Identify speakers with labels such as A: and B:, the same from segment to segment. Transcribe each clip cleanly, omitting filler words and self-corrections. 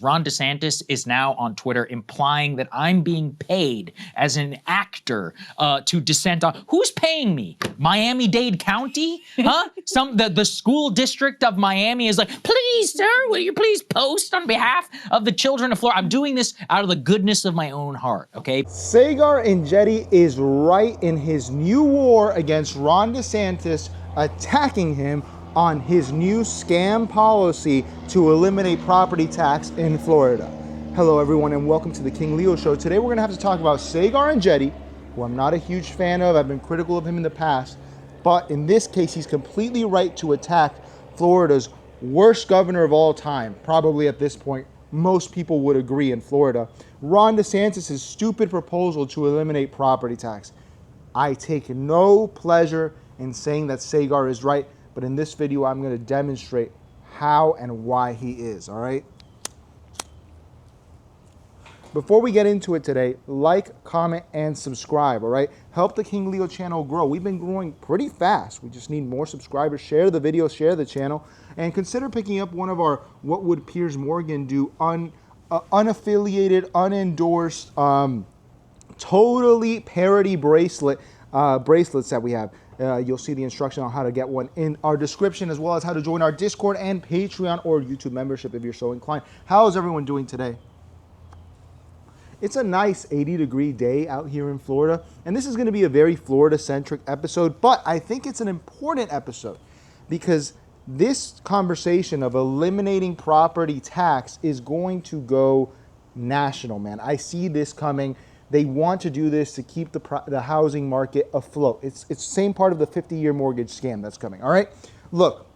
A: Ron DeSantis is now on Twitter implying that I'm being paid as an actor to dissent on. Who's paying me? Miami-Dade County? Huh? The school district of Miami is like, please, sir, will you please post on behalf of the children of Florida? I'm doing this out of the goodness of my own heart, okay?
B: Saagar Enjeti is right in his new war against Ron DeSantis, attacking him on his new scam policy to eliminate property tax in Florida. Hello everyone and welcome to the King Leo Show. Today we're gonna have to talk about Saagar Enjeti, who I'm not a huge fan of. I've been critical of him in the past, but in this case he's completely right to attack Florida's worst governor of all time. Probably at this point, most people would agree in Florida. Ron DeSantis' stupid proposal to eliminate property tax. I take no pleasure in saying that Saagar is right, but in this video, I'm going to demonstrate how and why he is, all right? Before we get into it today, like, comment, and subscribe, all right? Help the King Leo channel grow. We've been growing pretty fast. We just need more subscribers. Share the video, share the channel, and consider picking up one of our What Would Piers Morgan Do unaffiliated, unendorsed, totally parody bracelets that we have. You'll see the instruction on how to get one in our description, as well as how to join our Discord and Patreon or YouTube membership if you're so inclined. How is everyone doing today? It's a nice 80-degree day out here in Florida, and this is going to be a very Florida-centric episode, but I think it's an important episode because this conversation of eliminating property tax is going to go national, man. I see this coming. They want to do this to keep the housing market afloat. It's the same part of the 50-year mortgage scam that's coming, all right? Look,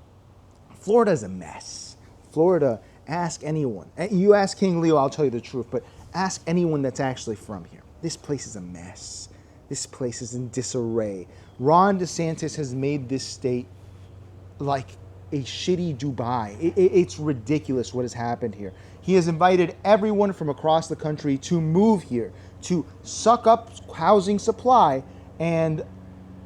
B: Florida's a mess. Florida, ask anyone. You ask King Leo, I'll tell you the truth, but ask anyone that's actually from here. This place is a mess. This place is in disarray. Ron DeSantis has made this state like a shitty Dubai. It's ridiculous what has happened here. He has invited everyone from across the country to move here, to suck up housing supply, and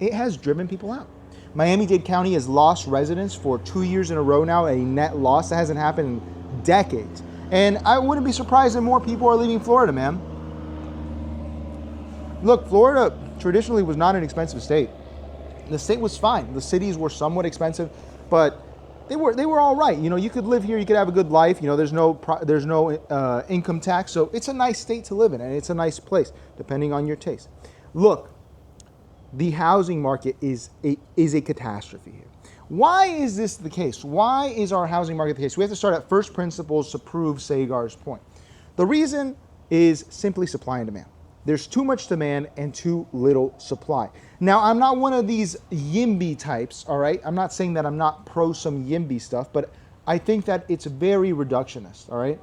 B: it has driven people out. Miami-Dade County has lost residents for 2 years in a row now, a net loss that hasn't happened in decades. And I wouldn't be surprised if more people are leaving Florida, man. Look, Florida traditionally was not an expensive state. The state was fine. The cities were somewhat expensive, but they were all right. You know, you could live here, you could have a good life. You know, there's no income tax, so it's a nice state to live in, and it's a nice place, depending on your taste. Look, the housing market is a catastrophe here. Why is this the case? Why is our housing market the case? We have to start at first principles to prove Saagar's point. The reason is simply supply and demand. There's too much demand and too little supply. Now, I'm not one of these YIMBY types, all right? I'm not saying that I'm not pro some YIMBY stuff, but I think that it's very reductionist, all right?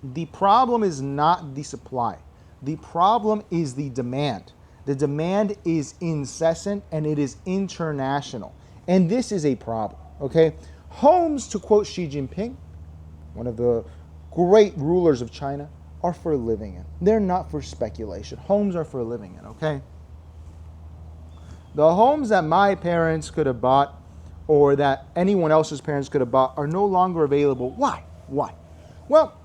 B: The problem is not the supply. The problem is the demand. The demand is incessant and it is international. And this is a problem, okay? Homes, to quote Xi Jinping, one of the great rulers of China, are for living in. They're not for speculation. Homes are for living in, okay? The homes that my parents could have bought or that anyone else's parents could have bought are no longer available. Why? Why? Well,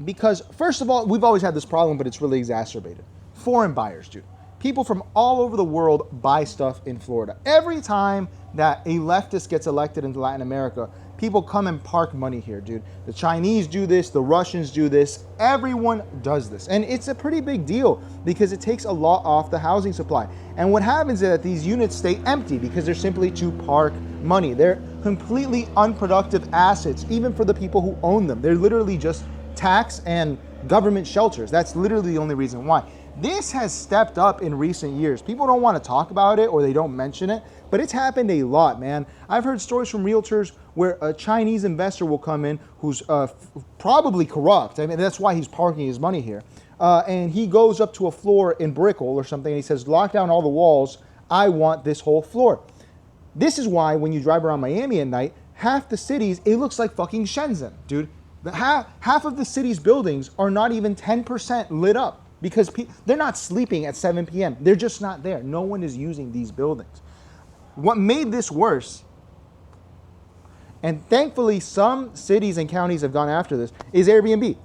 B: because first of all, we've always had this problem, but it's really exacerbated. Foreign buyers, dude. People from all over the world buy stuff in Florida. Every time that a leftist gets elected into Latin America, people come and park money here, dude. The Chinese do this, the Russians do this, everyone does this. And it's a pretty big deal because it takes a lot off the housing supply. And what happens is that these units stay empty because they're simply to park money. They're completely unproductive assets, even for the people who own them. They're literally just tax and government shelters. That's literally the only reason why. This has stepped up in recent years. People don't want to talk about it or they don't mention it, but it's happened a lot, man. I've heard stories from realtors where a Chinese investor will come in who's probably corrupt. I mean, that's why he's parking his money here. And he goes up to a floor in Brickell or something and he says, lock down all the walls. I want this whole floor. This is why when you drive around Miami at night, half the cities, it looks like fucking Shenzhen, dude. Half of the city's buildings are not even 10% lit up. Because they're not sleeping at 7 p.m. They're just not there. No one is using these buildings. What made this worse and thankfully some cities and counties have gone after this, is Airbnb.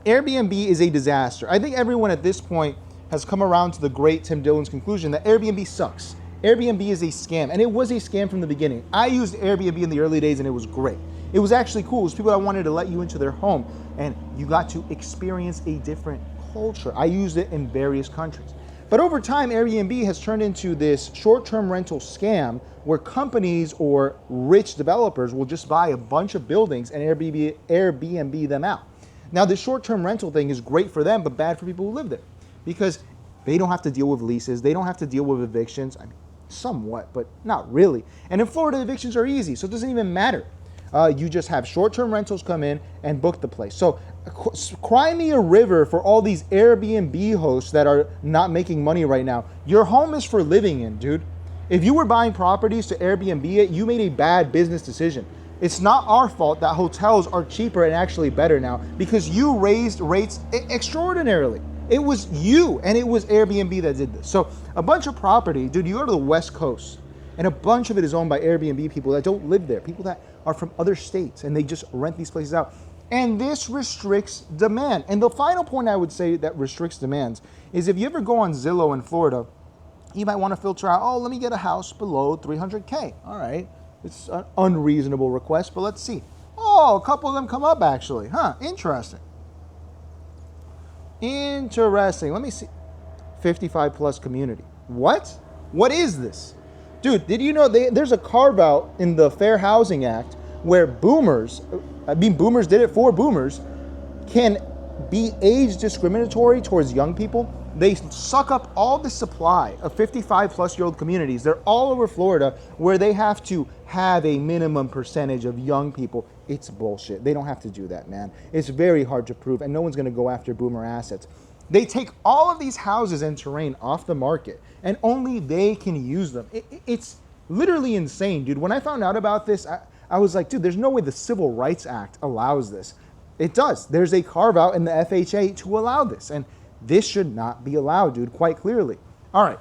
B: Airbnb is a disaster. I think everyone at this point has come around to the great Tim Dillon's conclusion that Airbnb sucks. Airbnb is a scam, and it was a scam from the beginning. I used Airbnb in the early days, and it was great. It was actually cool. It was people that wanted to let you into their home, and you got to experience a different culture. I used it in various countries. But over time, Airbnb has turned into this short-term rental scam where companies or rich developers will just buy a bunch of buildings and Airbnb them out. Now, the short-term rental thing is great for them, but bad for people who live there because they don't have to deal with leases. They don't have to deal with evictions. I mean, somewhat, but not really. And in Florida, evictions are easy, so it doesn't even matter. You just have short-term rentals come in and book the place. So cry me a river for all these Airbnb hosts that are not making money right now. Your home is for living in, dude. If you were buying properties to Airbnb it, you made a bad business decision. It's not our fault that hotels are cheaper and actually better now because you raised rates extraordinarily. It was you and it was Airbnb that did this. So a bunch of property, dude, you go to the West Coast and a bunch of it is owned by Airbnb people that don't live there, people that are from other states and they just rent these places out. And this restricts demand. And the final point I would say that restricts demands is if you ever go on Zillow in Florida, you might want to filter out, oh, let me get a house below 300K. All right, it's an unreasonable request, but let's see. Oh, a couple of them come up actually. Interesting. Interesting. Let me see. 55 plus community. What? What is this? Dude, did you know there's a carve out in the Fair Housing Act where boomers did it for boomers, can be age discriminatory towards young people? They suck up all the supply of 55 plus year old communities. They're all over Florida where they have to have a minimum percentage of young people. It's bullshit. They don't have to do that, man. It's very hard to prove and no one's gonna go after boomer assets. They take all of these houses and terrain off the market and only they can use them. It's literally insane, dude. When I found out about this, I was like, dude, there's no way the Civil Rights Act allows this. It does. There's a carve out in the FHA to allow this. And this should not be allowed, dude, quite clearly. All right.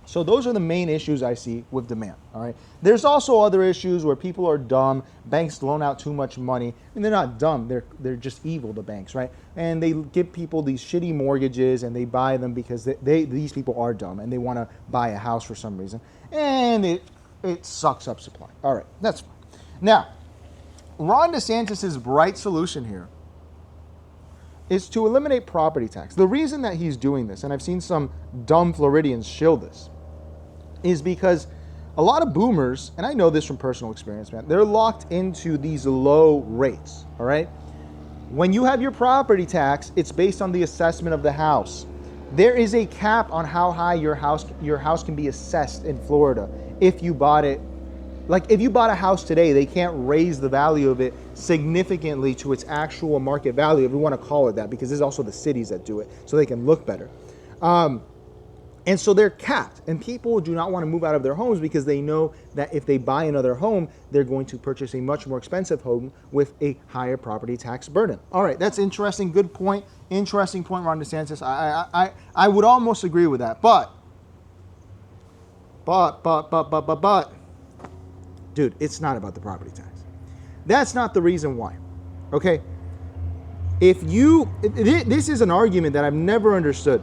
B: So those are the main issues I see with demand, all right? There's also other issues where people are dumb, banks loan out too much money. I mean, they're not dumb, they're just evil, the banks, right? And they give people these shitty mortgages and they buy them because these people are dumb and they want to buy a house for some reason. And it sucks up supply. All right, that's fine. Now, Ron DeSantis' bright solution here is to eliminate property tax. The reason that he's doing this, and I've seen some dumb Floridians shill this, is because a lot of boomers, and I know this from personal experience, man, they're locked into these low rates, all right? When you have your property tax, it's based on the assessment of the house. There is a cap on how high your house can be assessed in Florida if you bought it. Like if you bought a house today, they can't raise the value of it significantly to its actual market value, if we want to call it that, because there's also the cities that do it so they can look better. And so they're capped, and people do not want to move out of their homes because they know that if they buy another home, they're going to purchase a much more expensive home with a higher property tax burden. All right, that's interesting. Good point. Interesting point, Ron DeSantis. I would almost agree with that. But, dude, it's not about the property tax. That's not the reason why, okay? This is an argument that I've never understood.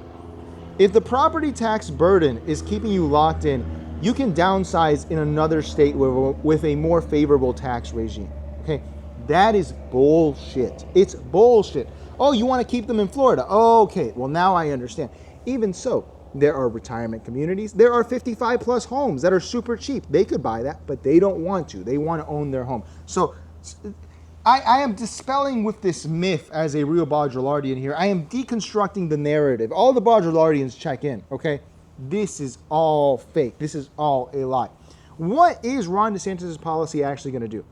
B: If the property tax burden is keeping you locked in, you can downsize in another state with a more favorable tax regime, okay? That is bullshit. It's bullshit. Oh, you want to keep them in Florida? Okay, well now I understand. Even so, there are retirement communities. There are 55 plus homes that are super cheap. They could buy that, but they don't want to. They want to own their home. So I am dispelling with this myth as a real Baudrillardian here. I am deconstructing the narrative. All the Baudrillardians check in, okay? This is all fake. This is all a lie. What is Ron DeSantis' policy actually going to do?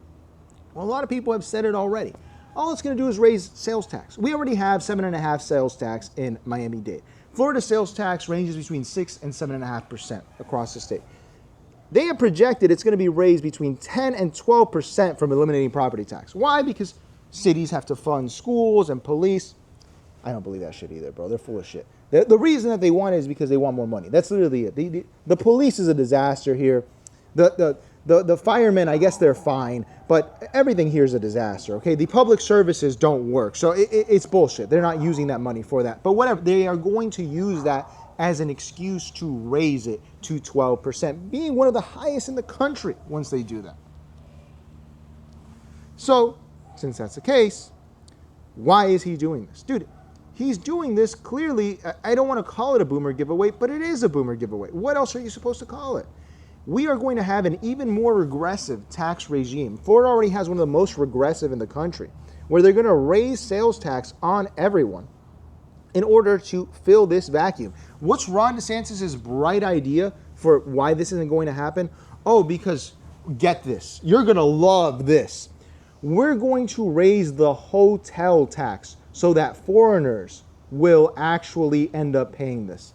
B: Well, a lot of people have said it already. All it's going to do is raise sales tax. We already have 7.5% sales tax in Miami-Dade. Florida sales tax ranges between 6 and 7.5% across the state. They have projected it's going to be raised between 10 and 12% from eliminating property tax. Why? Because cities have to fund schools and police. I don't believe that shit either, bro. They're full of shit. The reason that they want it is because they want more money. That's literally it. The police is a disaster here. The The firemen, I guess they're fine, but everything here is a disaster, okay? The public services don't work, so it's bullshit. They're not using that money for that. But whatever, they are going to use that as an excuse to raise it to 12%, being one of the highest in the country once they do that. So, since that's the case, why is he doing this? Dude, he's doing this clearly. I don't want to call it a boomer giveaway, but it is a boomer giveaway. What else are you supposed to call it? We are going to have an even more regressive tax regime. Florida already has one of the most regressive in the country, where they're going to raise sales tax on everyone in order to fill this vacuum. What's Ron DeSantis' bright idea for why this isn't going to happen? Oh, because get this. You're going to love this. We're going to raise the hotel tax so that foreigners will actually end up paying this.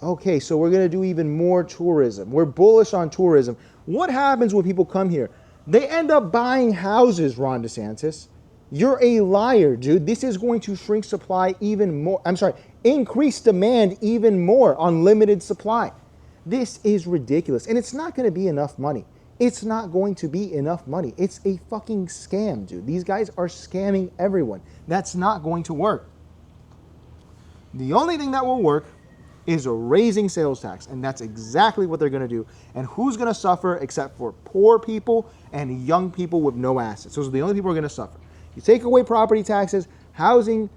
B: Okay, so we're going to do even more tourism. We're bullish on tourism. What happens when people come here? They end up buying houses, Ron DeSantis. You're a liar, dude. This is going to shrink supply even more. Increase demand even more on limited supply. This is ridiculous. And it's not going to be enough money. It's not going to be enough money. It's a fucking scam, dude. These guys are scamming everyone. That's not going to work. The only thing that will work is raising sales tax, and that's exactly what they're going to do. And who's going to suffer except for poor people and young people with no assets? Those are the only people who are going to suffer. You take away property taxes, housing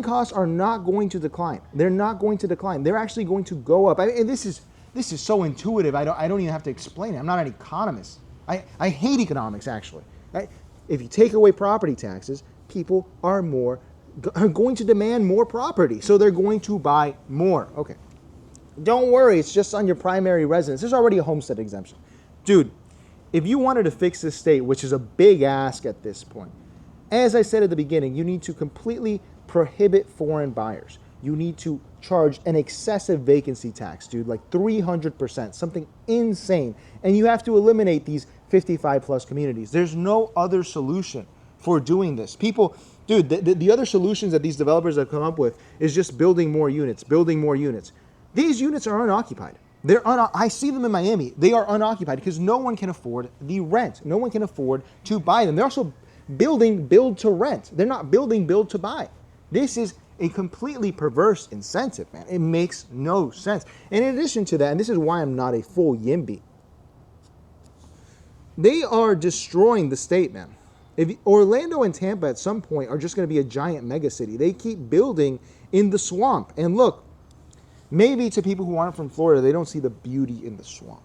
B: costs are not going to decline. They're not going to decline. They're actually going to go up. And this is so intuitive. I don't even have to explain it. I'm not an economist. I hate economics, actually. If you take away property taxes, people are going to demand more property, so they're going to buy more. Okay, don't worry, it's just on your primary residence. There's already a homestead exemption. Dude, if you wanted to fix this state, which is a big ask at this point, as I said at the beginning, you need to completely prohibit foreign buyers. You need to charge an excessive vacancy tax, dude, like 300%, something insane. And you have to eliminate these 55 plus communities. There's no other solution for doing this. People, dude, the other solutions that these developers have come up with is just building more units. These units are unoccupied. I see them in Miami. They are unoccupied because no one can afford the rent. No one can afford to buy them. They're also building build to rent. They're not building build to buy. This is a completely perverse incentive, man. It makes no sense. And in addition to that, and this is why I'm not a full YIMBY, they are destroying the state, man. If Orlando and Tampa at some point are just going to be a giant mega city. They keep building in the swamp. And look, maybe to people who aren't from Florida, they don't see the beauty in the swamp.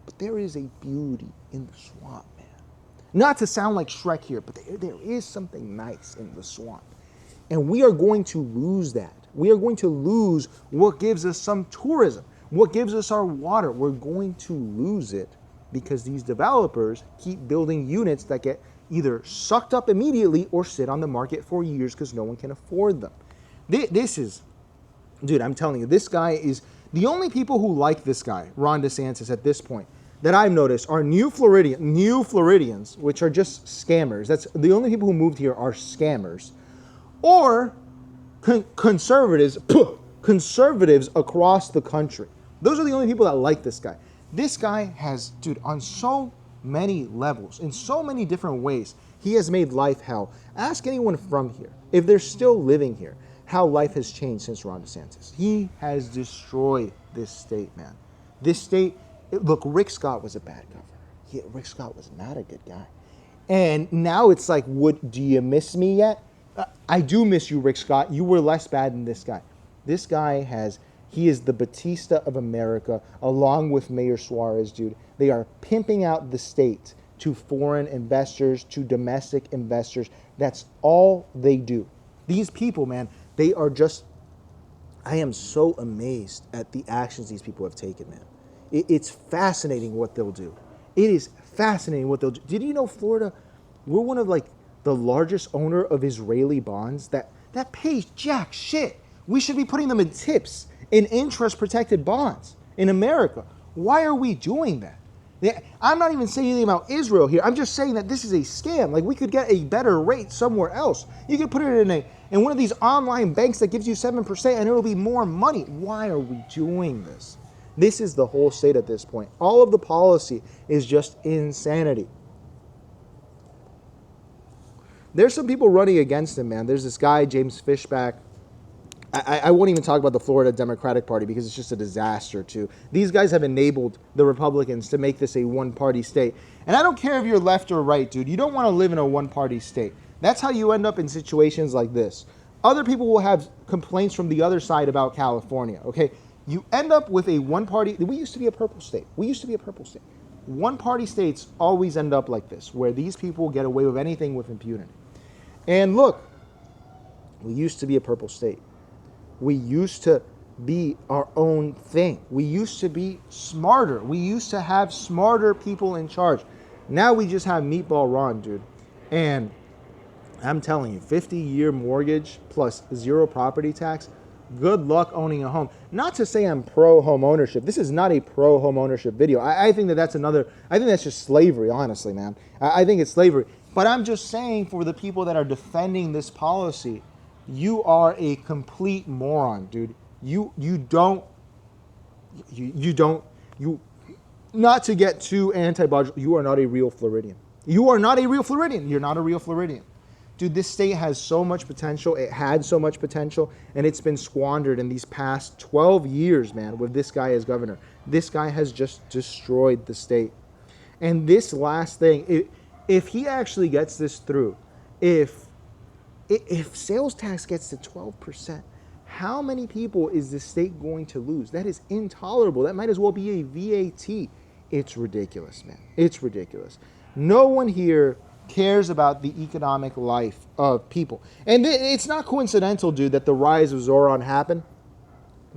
B: But there is a beauty in the swamp, man. Not to sound like Shrek here, but there is something nice in the swamp. And we are going to lose that. We are going to lose what gives us some tourism, what gives us our water. We're going to lose it because these developers keep building units that get either sucked up immediately or sit on the market for years because no one can afford them. This is, dude, I'm telling you, this guy is, the only people who like this guy, Ron DeSantis, at this point, that I've noticed are new Floridians, which are just scammers. That's the only people who moved here are scammers. Or conservatives across the country. Those are the only people that like this guy. This guy has, dude, on so many levels, in so many different ways, he has made life hell. Ask anyone from here, if they're still living here, how life has changed since Ron DeSantis. He has destroyed this state, man. This state, look, Rick Scott was a bad governor. Rick Scott was not a good guy. And now it's like, do you miss me yet? I do miss you, Rick Scott. You were less bad than this guy. This guy he is the Batista of America, along with Mayor Suarez, dude. They are pimping out the state to foreign investors, to domestic investors. That's all they do. These people, man, they are just, I am so amazed at the actions these people have taken, man. It's fascinating what they'll do. It is fascinating what they'll do. Did you know Florida, we're one of the largest owner of Israeli bonds that pays jack shit. We should be putting them in tips, in interest protected bonds in America. Why are we doing that? I'm not even saying anything about Israel here. I'm just saying that this is a scam. Like, we could get a better rate somewhere else. You could put it in one of these online banks that gives you 7% and it'll be more money. Why are we doing this? This is the whole state at this point. All of the policy is just insanity. There's some people running against him, man. There's this guy, James Fishback. I won't even talk about the Florida Democratic Party because it's just a disaster, too. These guys have enabled the Republicans to make this a one-party state. And I don't care if you're left or right, dude. You don't want to live in a one-party state. That's how you end up in situations like this. Other people will have complaints from the other side about California, okay? You end up with a one-party. We used to be a purple state. One-party states always end up like this, where these people get away with anything with impunity. And look, we used to be a purple state. We used to be our own thing. We used to be smarter. We used to have smarter people in charge. Now we just have Meatball Ron, dude. And I'm telling you, 50-year mortgage plus 0 property tax, good luck owning a home. Not to say I'm pro-home ownership. This is not a pro-home ownership video. I think that's just slavery, honestly, man. I think it's slavery. But I'm just saying, for the people that are defending this policy, you are a complete moron, dude. Not to get too anti-budget, you are not a real Floridian. You're not a real Floridian. Dude, this state has so much potential. It had so much potential, and it's been squandered in these past 12 years, man, with this guy as governor. This guy has just destroyed the state. And this last thing, if he actually gets this through, if sales tax gets to 12%, how many people is the state going to lose? That is intolerable. That might as well be a VAT. It's ridiculous, man. It's ridiculous. No one here cares about the economic life of people. And it's not coincidental, dude, that the rise of Zoran happened,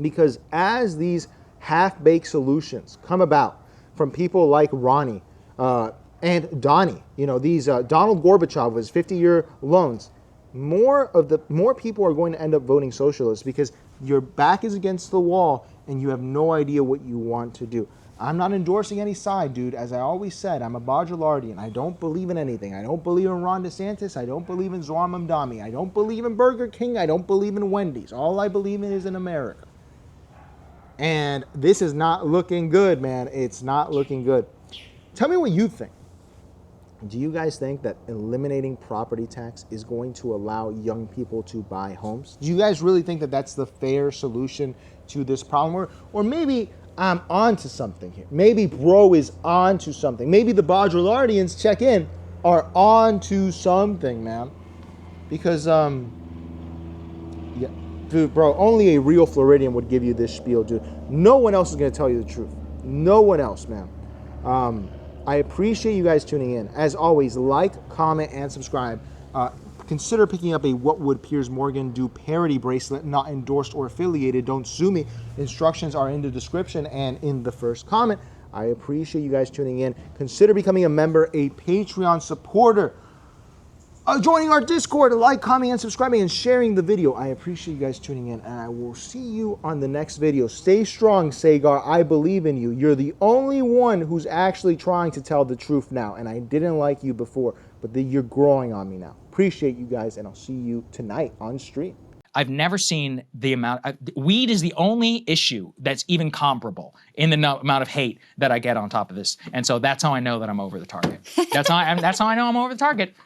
B: because as these half-baked solutions come about from people like Ronnie and Donnie, these Donald Gorbachev with his 50-year loans, more people are going to end up voting socialist because your back is against the wall and you have no idea what you want to do. I'm not endorsing any side, dude. As I always said, I'm a Bajalardian. I don't believe in anything. I don't believe in Ron DeSantis. I don't believe in Zoran Mamdani. I don't believe in Burger King. I don't believe in Wendy's. All I believe in is in America. And this is not looking good, man. It's not looking good. Tell me what you think. Do you guys think that eliminating property tax is going to allow young people to buy homes? Do you guys really think that that's the fair solution to this problem? Or maybe I'm onto something here. Maybe bro is onto something. Maybe the Bajalardians check in are onto something, man. Because, yeah, dude, bro, only a real Floridian would give you this spiel, dude. No one else is going to tell you the truth. No one else, man. I appreciate you guys tuning in. As always, like, comment, and subscribe. Consider picking up a What Would Piers Morgan Do parody bracelet, not endorsed or affiliated. Don't sue me. Instructions are in the description and in the first comment. I appreciate you guys tuning in. Consider becoming a member, a Patreon supporter, joining our Discord, like, commenting, and subscribing, and sharing the video. I appreciate you guys tuning in, and I will see you on the next video. Stay strong, Saagar. I believe in you. You're the only one who's actually trying to tell the truth now, and I didn't like you before, but you're growing on me now. Appreciate you guys, and I'll see you tonight on stream.
A: I've never seen the amount. Weed is the only issue that's even comparable in the amount of hate that I get on top of this, and so that's how I know that I'm over the target. That's how I know I'm over the target.